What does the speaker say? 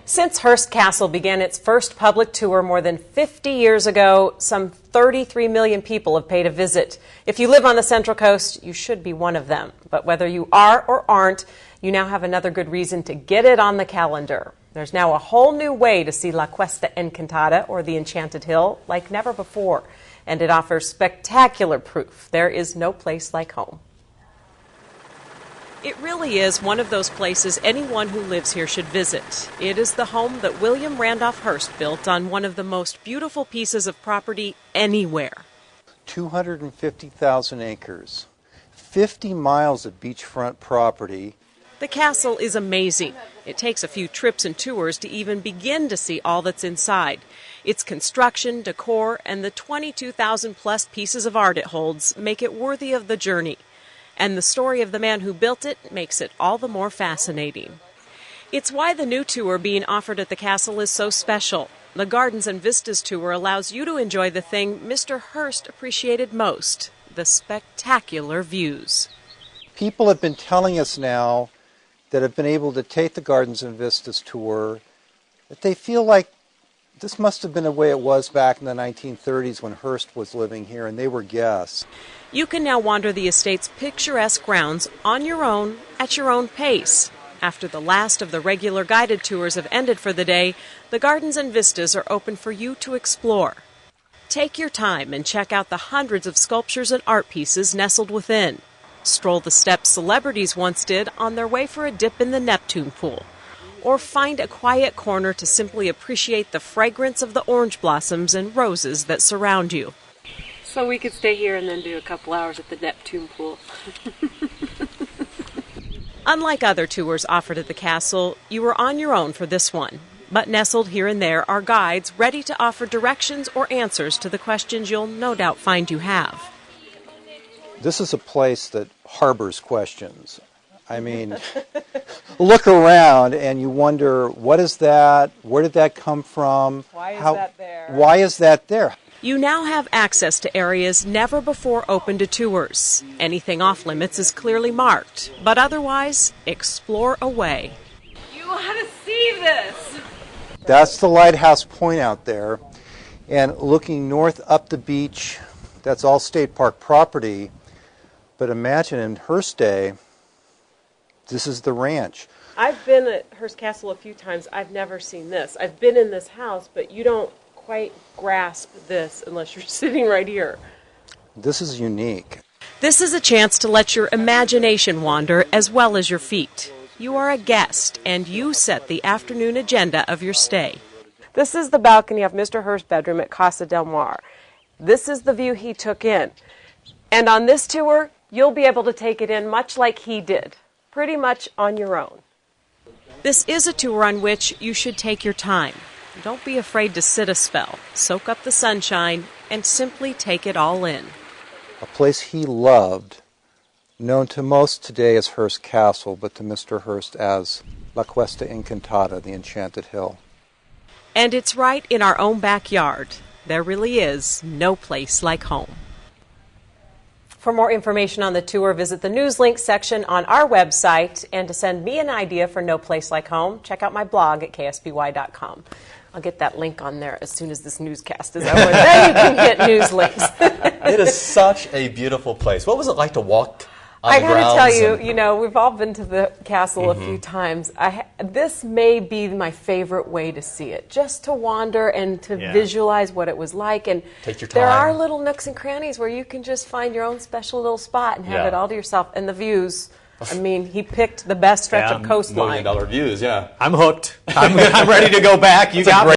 Since Hearst Castle began its first public tour more than 50 years ago, some 33 million people have paid a visit. If you live on the Central Coast, you should be one of them. But whether you are or aren't, you now have another good reason to get it on the calendar. There's now a whole new way to see La Cuesta Encantada, or the Enchanted Hill, like never before. And it offers spectacular proof there is no place like home. It really is one of those places anyone who lives here should visit. It is the home that William Randolph Hearst built on one of the most beautiful pieces of property anywhere. 250,000 acres, 50 miles of beachfront property. The castle is amazing. It takes a few trips and tours to even begin to see all that's inside. Its construction, decor, and the 22,000 plus pieces of art it holds make it worthy of the journey. And the story of the man who built it makes it all the more fascinating. It's why the new tour being offered at the castle is so special. The Gardens and Vistas tour allows you to enjoy the thing Mr. Hearst appreciated most, the spectacular views. People have been telling us now that have been able to take the Gardens and Vistas tour that they feel like this must have been the way it was back in the 1930s when Hearst was living here and they were guests. You can now wander the estate's picturesque grounds on your own, at your own pace. After the last of the regular guided tours have ended for the day, the Gardens and Vistas are open for you to explore. Take your time and check out the hundreds of sculptures and art pieces nestled within. Stroll the steps celebrities once did on their way for a dip in the Neptune pool. Or find a quiet corner to simply appreciate the fragrance of the orange blossoms and roses that surround you. So we could stay here and then do a couple hours at the Neptune pool. Unlike other tours offered at the castle, you are on your own for this one. But nestled here and there are guides ready to offer directions or answers to the questions you'll no doubt find you have. This is a place that harbors questions. I mean, look around and you wonder, what is that? Where did that come from? Why is that there? Why is that there? You now have access to areas never before open to tours. Anything off limits is clearly marked, but otherwise, explore away. You want to see this? That's the lighthouse point out there. And looking north up the beach, that's all state park property. But imagine in Hearst day, this is the ranch. I've been at Hearst Castle a few times. I've never seen this. I've been in this house, but you don't quite grasp this unless you're sitting right here. This is unique. This is a chance to let your imagination wander as well as your feet. You are a guest, and you set the afternoon agenda of your stay. This is the balcony of Mr. Hearst's bedroom at Casa Del Mar. This is the view he took in. And on this tour, you'll be able to take it in much like he did, pretty much on your own. This is a tour on which you should take your time. Don't be afraid to sit a spell, soak up the sunshine, and simply take it all in. A place he loved, known to most today as Hearst Castle, but to Mr. Hearst as La Cuesta Encantada, the Enchanted Hill. And it's right in our own backyard. There really is no place like home. For more information on the tour, visit the news link section on our website. And to send me an idea for No Place Like Home, check out my blog at KSBY.com. I'll get that link on there as soon as this newscast is over. Then you can get news links. It is such a beautiful place. What was it like to walk on the grounds? I got to tell you, you know, we've all been to the castle a few times. This may be my favorite way to see it, just to wander and to visualize what it was like. And take your time. There are little nooks and crannies where you can just find your own special little spot and have it all to yourself. And the views, I mean, he picked the best stretch of coastline. $1 million views, yeah. I'm hooked. I'm ready to go back. You got me.